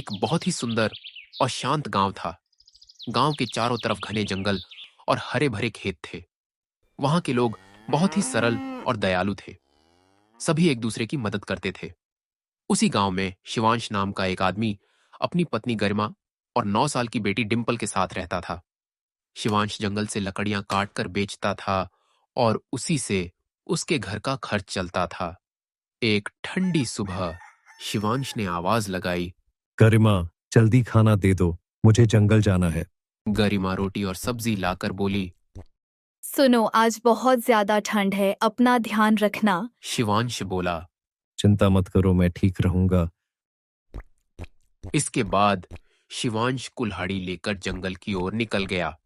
एक बहुत ही सुंदर और शांत गांव था। गांव के चारों तरफ घने जंगल और हरे भरे खेत थे। वहां के लोग बहुत ही सरल और दयालु थे। सभी एक दूसरे की मदद करते थे। उसी गांव में शिवांश नाम का एक आदमी अपनी पत्नी गरिमा और 9 साल की बेटी डिम्पल के साथ रहता था। शिवांश जंगल से लकड़ियां काट कर बेचता था और उसी से उसके घर का खर्च चलता था। एक ठंडी सुबह शिवांश ने आवाज लगाई। गरिमा, जल्दी खाना दे दो, मुझे जंगल जाना है। गरिमा रोटी और सब्जी लाकर बोली। सुनो, आज बहुत ज्यादा ठंड है, अपना ध्यान रखना। शिवांश बोला। चिंता मत करो, मैं ठीक रहूंगा। इसके बाद शिवांश कुल्हाड़ी लेकर जंगल की ओर निकल गया।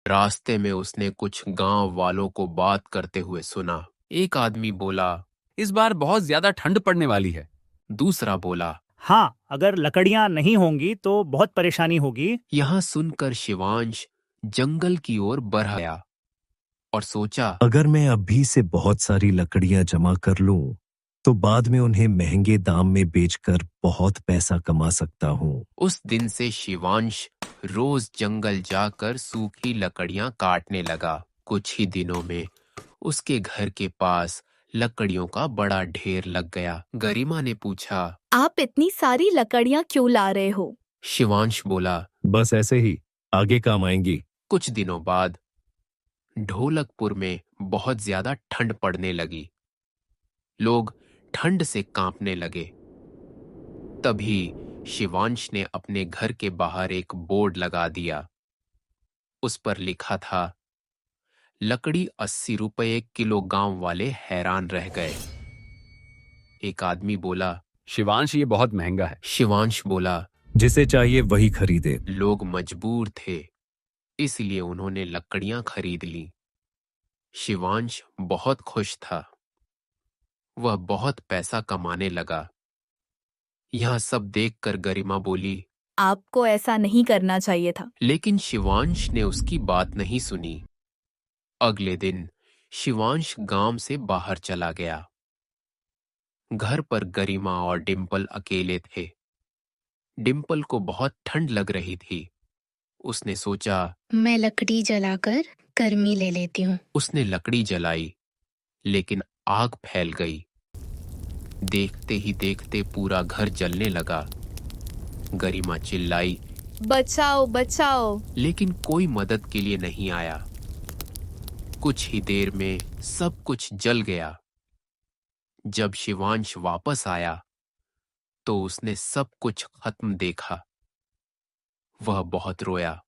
रास्ते में उसने कुछ गांव वालों को बात करते हुए सुना। एक आदमी बोला। इस बार बहुत ज्यादा ठंड पड़ने वाली है। दूसरा बोला। हाँ, अगर लकड़ियां नहीं होंगी तो बहुत परेशानी होगी। यहां सुनकर शिवांश जंगल की ओर बढ़ आया और सोचा, अगर मैं अभी से बहुत सारी लकड़ियां जमा कर लूं, तो बाद में उन्हें महंगे दाम में बेचकर बहुत पैसा कमा सकता हूं। उस दिन से शिवांश रोज जंगल जाकर सूखी लकड़ियां काटने लगा। कुछ ही दिनों में उसके घर के पास लकड़ियों का बड़ा ढेर लग गया। गरिमा ने पूछा। आप इतनी सारी लकड़ियां क्यों ला रहे हो? शिवांश बोला। बस ऐसे ही, आगे काम आएंगी। कुछ दिनों बाद ढोलकपुर में बहुत ज्यादा ठंड पड़ने लगी। लोग ठंड से कांपने लगे। तभी शिवांश ने अपने घर के बाहर एक बोर्ड लगा दिया। उस पर लिखा था, लकड़ी 80 रुपये किलो। गांव वाले हैरान रह गए। एक आदमी बोला। शिवांश, ये बहुत महंगा है। शिवांश बोला। जिसे चाहिए वही खरीदे। लोग मजबूर थे, इसलिए उन्होंने लकड़ियां खरीद ली। शिवांश बहुत खुश था। वह बहुत पैसा कमाने लगा। यह सब देखकर गरिमा बोली। आपको ऐसा नहीं करना चाहिए था। लेकिन शिवांश ने उसकी बात नहीं सुनी। अगले दिन शिवांश गांव से बाहर चला गया। घर पर गरिमा और डिम्पल अकेले थे। डिम्पल को बहुत ठंड लग रही थी। उसने सोचा, मैं लकड़ी जलाकर गर्मी ले लेती हूँ। उसने लकड़ी जलाई, लेकिन आग फैल गई। देखते ही देखते पूरा घर जलने लगा। गरिमा चिल्लाई, बचाओ बचाओ। लेकिन कोई मदद के लिए नहीं आया। कुछ ही देर में सब कुछ जल गया। जब शिवांश वापस आया तो उसने सब कुछ खत्म देखा। वह बहुत रोया।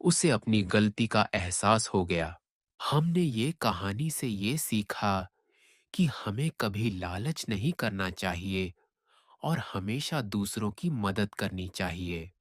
उसे अपनी गलती का एहसास हो गया। हमने ये कहानी से ये सीखा कि हमें कभी लालच नहीं करना चाहिए और हमेशा दूसरों की मदद करनी चाहिए।